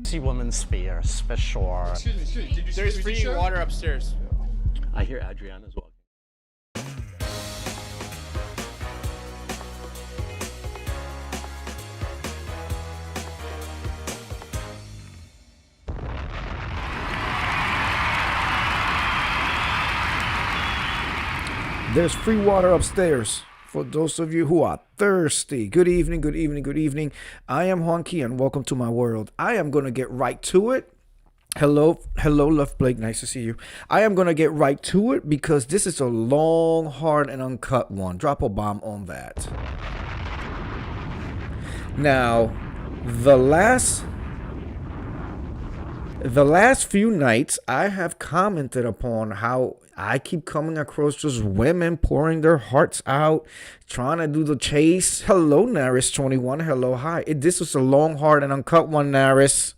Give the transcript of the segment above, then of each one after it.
See women's spears for sure. Excuse me. Did you see There's the free show? water upstairs. I hear Adriana's walking. There's free water upstairs for those of you who are thirsty. Good evening, good evening, good evening. I am Honky and welcome to my world. I am going to get right to it. Hello, Love Blake. Nice to see you. I am going to get right to it because this is a long, hard, and uncut one. Drop a bomb on that. Now, the last few nights, I have commented upon how I keep coming across just women pouring their hearts out, trying to do the chase. Hello, Naris21. Hello, hi. This was a long, hard, and uncut one, Naris.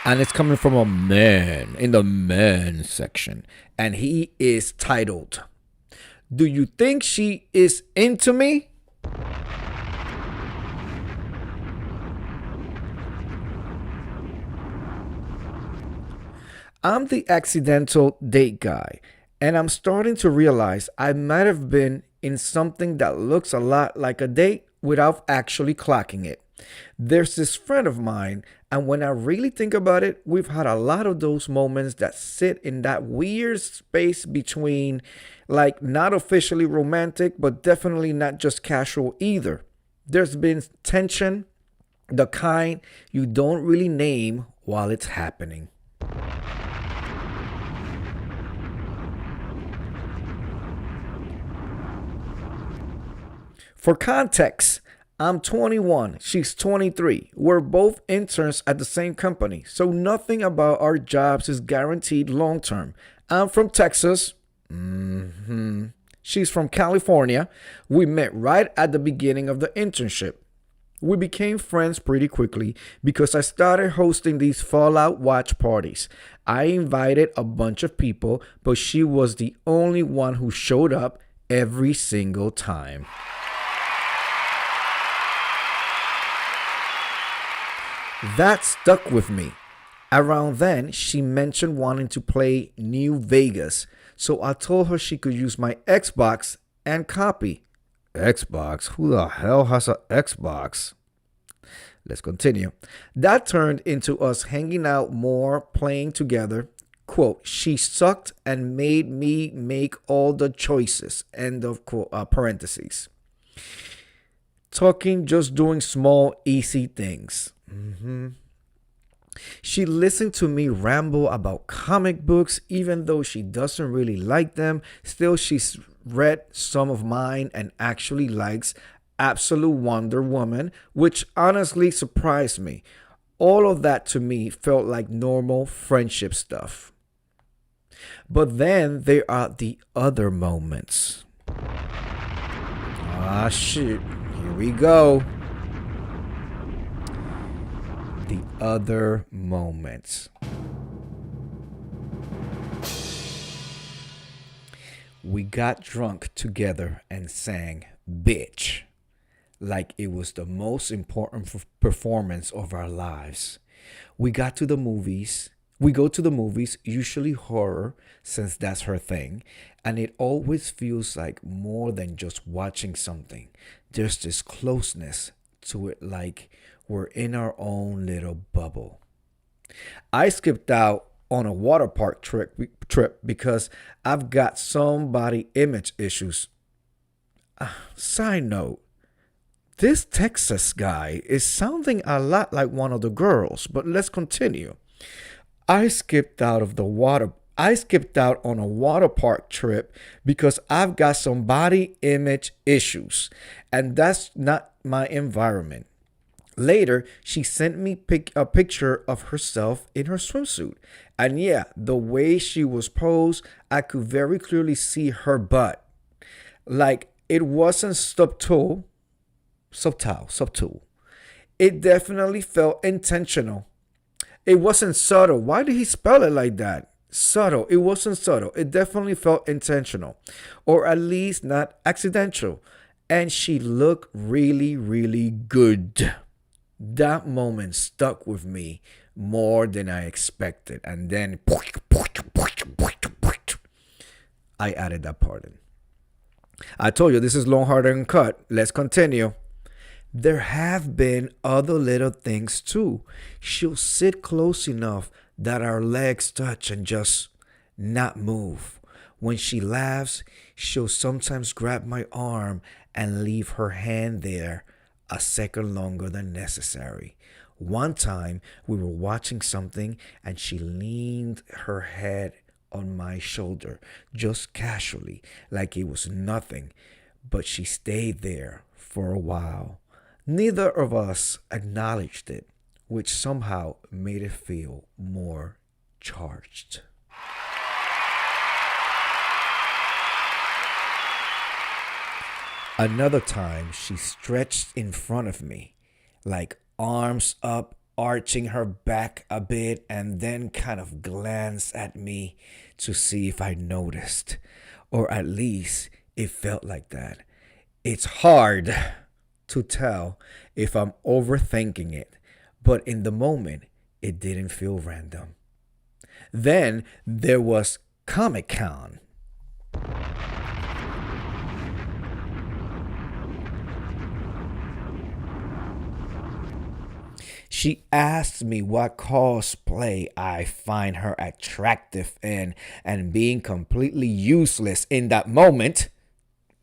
And it's coming from a man in the men section. And he is titled, "Do you think she is into me?" I'm the accidental date guy, and I'm starting to realize I might have been in something that looks a lot like a date without actually clocking it. There's this friend of mine, and when I really think about it, we've had a lot of those moments that sit in that weird space between, like, not officially romantic, but definitely not just casual either. There's been tension, the kind you don't really name while it's happening. For context, I'm 21, she's 23. We're both interns at the same company, so nothing about our jobs is guaranteed long term. I'm from Texas. She's from California. We met right at the beginning of the internship. We became friends pretty quickly because I started hosting these Fallout watch parties. I invited a bunch of people, but she was the only one who showed up every single time. That stuck with me. Around then, she mentioned wanting to play New Vegas, so I told her she could use my Xbox and copy. Xbox? Who the hell has an Xbox? Let's continue. That turned into us hanging out more, playing together. Quote, she sucked and made me make all the choices. End of quote, parentheses. Talking, just doing small, easy things. She listened to me ramble about comic books, even though she doesn't really like them. Still, she's read some of mine and actually likes Absolute Wonder Woman, which honestly surprised me. All of that to me felt like normal friendship stuff. But then there are the other moments. Ah, shit. Here we go. The other moments. We got drunk together and sang Bitch like it was the most important performance of our lives. We go to the movies, usually horror, since that's her thing, and it always feels like more than just watching something. There's this closeness to it, like we're in our own little bubble. I skipped out on a water park trip because I've got some body image issues. Side note, this Texas guy is sounding a lot like one of the girls, but let's continue. I skipped out on a water park trip because I've got some body image issues, and that's not my environment. Later, she sent me a picture of herself in her swimsuit. And yeah, the way she was posed, I could very clearly see her butt. Like, it wasn't subtle. It definitely felt intentional. It wasn't subtle. Why did he spell it like that? Subtle. It wasn't subtle. It definitely felt intentional. Or at least not accidental. And she looked really, really good. That moment stuck with me more than I expected. And then I added that part in. I told you this is long, hard, and cut. Let's continue. There have been other little things too. She'll sit close enough that our legs touch and just not move. When she laughs, she'll sometimes grab my arm and leave her hand there a second longer than necessary. One time we were watching something and she leaned her head on my shoulder just casually, like it was nothing, but she stayed there for a while. Neither of us acknowledged it, which somehow made it feel more charged. Another time, she stretched in front of me, like arms up, arching her back a bit, and then kind of glanced at me to see if I noticed, or at least it felt like that. It's hard to tell if I'm overthinking it, but in the moment, it didn't feel random. Then there was Comic Con. She asked me what cosplay I find her attractive in, and being completely useless in that moment,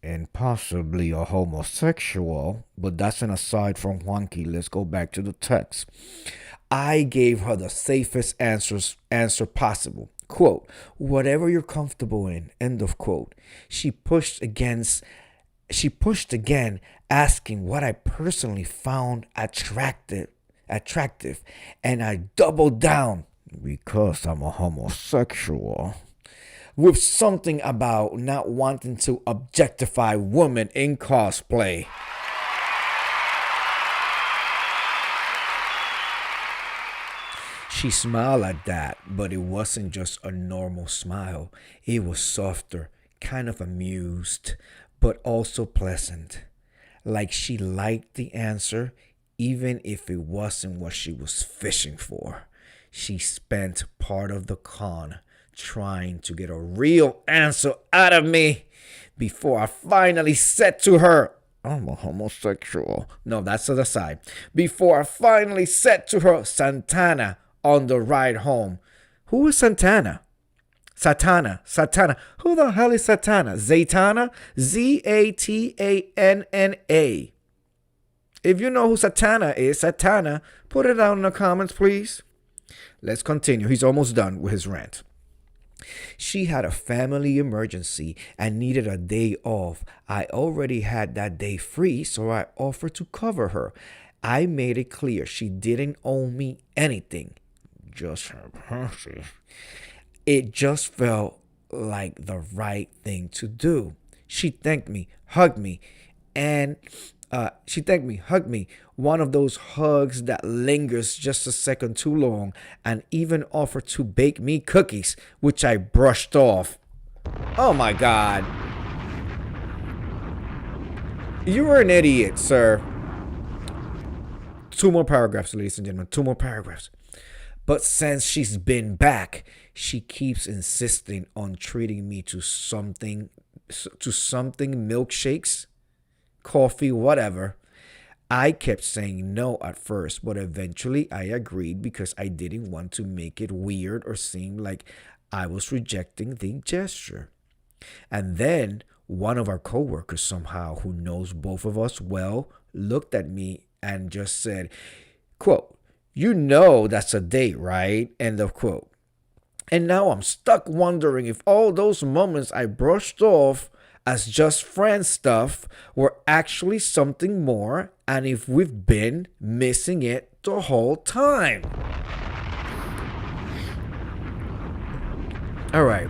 and possibly a homosexual, but that's an aside from Juanqui. Let's go back to the text. I gave her the safest answer possible. Quote, whatever you're comfortable in, end of quote. She pushed again, asking what I personally found attractive, and I doubled down because I'm a homosexual, with something about not wanting to objectify women in cosplay. She smiled at that, but it wasn't just a normal smile. It was softer, kind of amused, but also pleasant. Like she liked the answer, even if it wasn't what she was fishing for. She spent part of the con trying to get a real answer out of me before I finally said to her, I'm a homosexual. No, that's to the side. Before I finally said to her, Santana, on the ride home. Who is Santana? Satana. Who the hell is Satana? Zatanna? Zatanna. If you know who Satana, put it down in the comments, please. Let's continue. He's almost done with his rant. She had a family emergency and needed a day off. I already had that day free, so I offered to cover her. I made it clear she didn't owe me anything. Just her pussy. It just felt like the right thing to do. She thanked me, hugged me, one of those hugs that lingers just a second too long, and even offered to bake me cookies, which I brushed off. Oh my God. You were an idiot, sir. 2 more paragraphs, ladies and gentlemen. 2 more paragraphs. But since she's been back, she keeps insisting on treating me to something milkshakes, coffee, whatever. I kept saying no at first, but eventually I agreed because I didn't want to make it weird or seem like I was rejecting the gesture. And then one of our coworkers somehow, who knows both of us well, looked at me and just said, quote, you know that's a date, right? End of quote. And now I'm stuck wondering if all those moments I brushed off as just friend stuff were actually something more, and if we've been missing it the whole time. All right.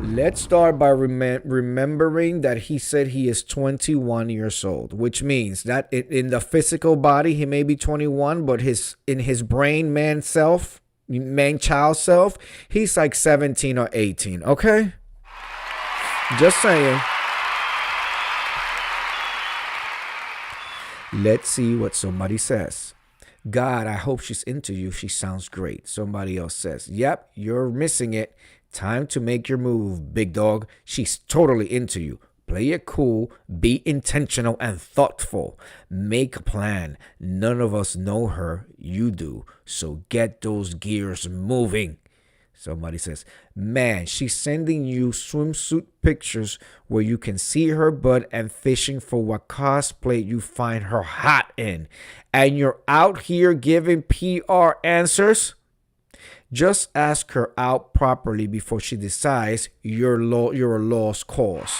Let's start by remembering that he said he is 21 years old, which means that in the physical body, he may be 21, but in his brain, man child self, he's like 17 or 18, okay? Just saying. Let's see what somebody says. God, I hope she's into you. She sounds great. Somebody else says, yep, you're missing it. Time to make your move, big dog. She's totally into you. Play it cool, be intentional and thoughtful. Make a plan. None of us know her. You do. So get those gears moving. Somebody says, man, she's sending you swimsuit pictures where you can see her butt and fishing for what cosplay you find her hot in. And you're out here giving PR answers? Just ask her out properly before she decides you're a lost cause.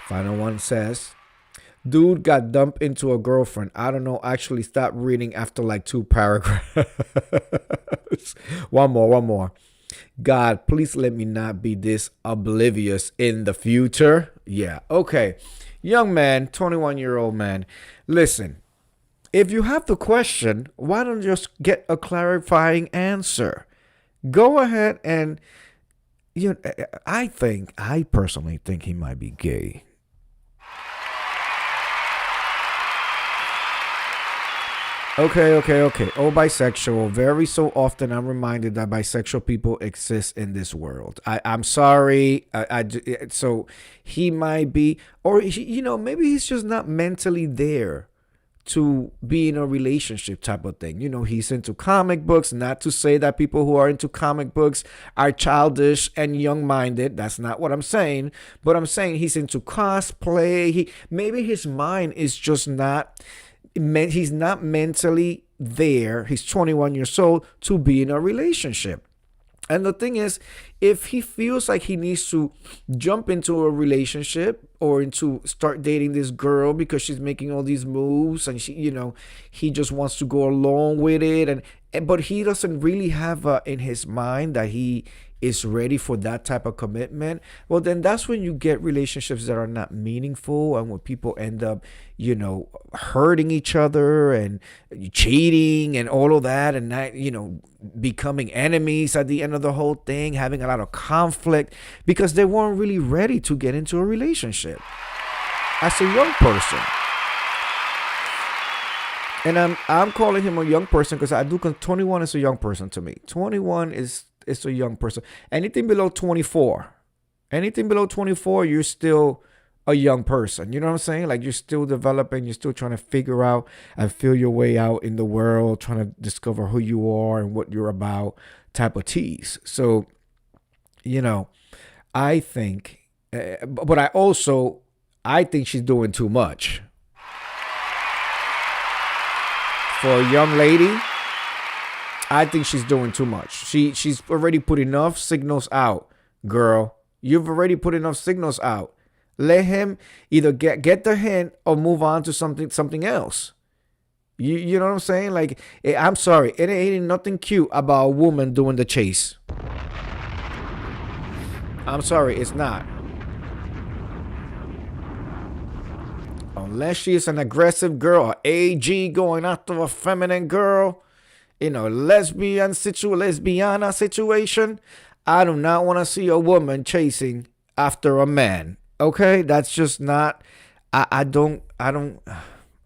Final one says, dude got dumped into a girlfriend. I don't know. Actually, stop reading after like 2 paragraphs. One more. God, please let me not be this oblivious in the future. Yeah. Okay. Young man, 21-year-old man. Listen, if you have the question, why don't you just get a clarifying answer? Go ahead and, I personally think he might be gay. Okay. Oh, bisexual. Very so often I'm reminded that bisexual people exist in this world. I'm sorry. So he might be, or maybe he's just not mentally there to be in a relationship type of thing. He's into comic books. Not to say that people who are into comic books are childish and young-minded. That's not what I'm saying. But I'm saying he's into cosplay. Maybe his mind is just not. He's not mentally there. He's 21 years old to be in a relationship. And the thing is, if he feels like he needs to jump into a relationship or into start dating this girl because she's making all these moves and he just wants to go along with it, but he doesn't really have in his mind that he is ready for that type of commitment, well, then that's when you get relationships that are not meaningful and when people end up, hurting each other and cheating and all of that and not, becoming enemies at the end of the whole thing, having a lot of conflict because they weren't really ready to get into a relationship as a young person. And I'm calling him a young person because 21 is a young person to me. 21 is a young person. Anything below 24, you're still a young person. You know what I'm saying? Like you're still developing, you're still trying to figure out and feel your way out in the world, trying to discover who you are and what you're about type of tease. So, I think, but I think she's doing too much. For a young lady, I think she's doing too much. She's already put enough signals out, girl. You've already put enough signals out. Let him either get the hint or move on to something else. You know what I'm saying? Like, I'm sorry, it ain't nothing cute about a woman doing the chase. I'm sorry, it's not. Unless she is an aggressive girl, an AG going after a feminine girl, lesbiana situation. I do not want to see a woman chasing after a man. Okay, that's just not. I don't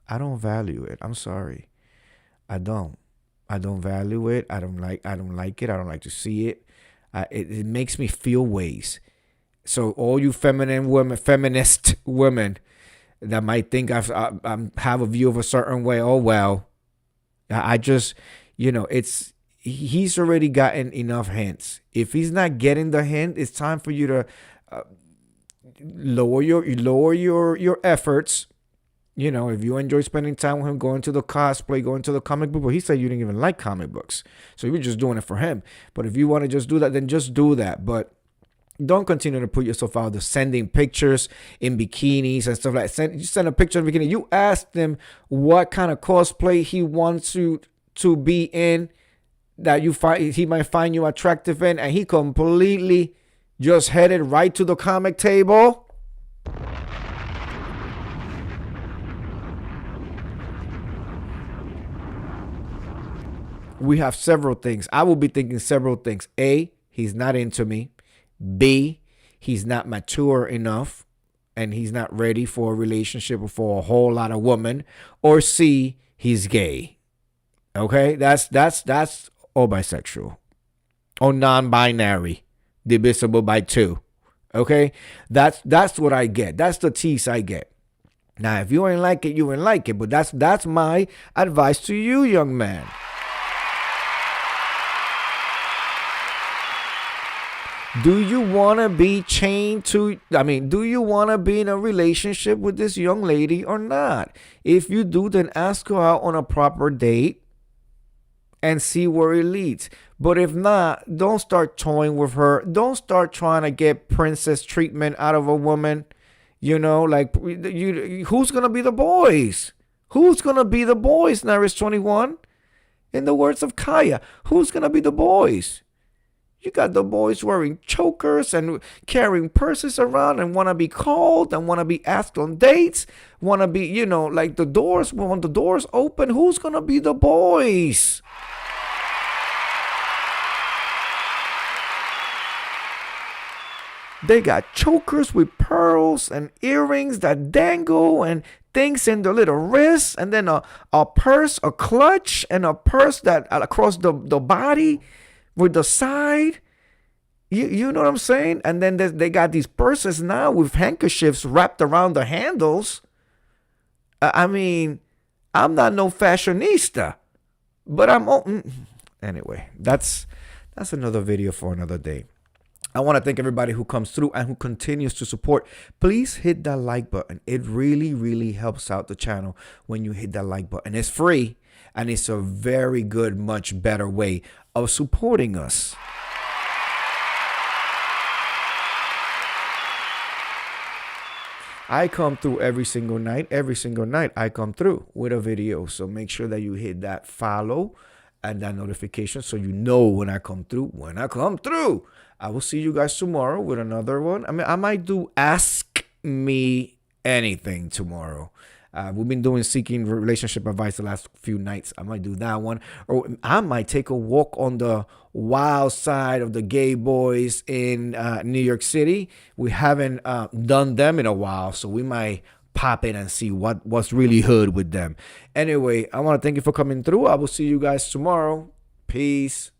value it. I'm sorry, I don't value it. I don't like it. I don't like to see it. It makes me feel ways. So all you feminist women that might think I have a view of a certain way. Oh well, I just he's already gotten enough hints. If he's not getting the hint, it's time for you to lower your efforts. If you enjoy spending time with him, going to the cosplay, going to the comic book. Well, he said you didn't even like comic books, so you were just doing it for him. But if you want to just do that, then just do that. But don't continue to put yourself out there sending pictures in bikinis and stuff like that. You send a picture in a bikini. You asked him what kind of cosplay he wants you to be in, that he might find you attractive in, and he completely just headed right to the comic table. We have several things. I will be thinking several things. A, he's not into me. B, he's not mature enough and he's not ready for a relationship for a whole lot of women, or C, he's gay. Okay, that's or bisexual or non-binary, divisible by two. Okay, that's what I get. That's the tease I get. Now, if you ain't like it, you ain't like it. But that's my advice to you, young man. Do you want to be chained to, do you want to be in a relationship with this young lady or not? If you do, then ask her out on a proper date and see where it leads. But if not, don't start toying with her. Don't start trying to get princess treatment out of a woman. You know, like, who's going to be the boys? Who's going to be the boys, Naris 21? In the words of Kaya, who's going to be the boys? You got the boys wearing chokers and carrying purses around and want to be called and want to be asked on dates. Want to be, like the doors, when the doors open, who's going to be the boys? They got chokers with pearls and earrings that dangle and things in their little wrists, and then a purse, a clutch, and a purse that across the body with the side. You know what I'm saying? And then they got these purses now with handkerchiefs wrapped around the handles. I'm not no fashionista, but anyway, that's another video for another day. I want to thank everybody who comes through and who continues to support. Please hit that like button. It really, really helps out the channel when you hit that like button. It's free, and it's a very good, much better way of supporting us. I come through every single night. Every single night I come through with a video. So make sure that you hit that follow and that notification so you know when I come through. I will see you guys tomorrow with another one. I might do Ask Me Anything tomorrow. We've been doing seeking relationship advice the last few nights. I might do that one. Or I might take a walk on the wild side of the gay boys in New York City. We haven't done them in a while, so we might pop in and see what's really hood with them. Anyway, I want to thank you for coming through. I will see you guys tomorrow. Peace.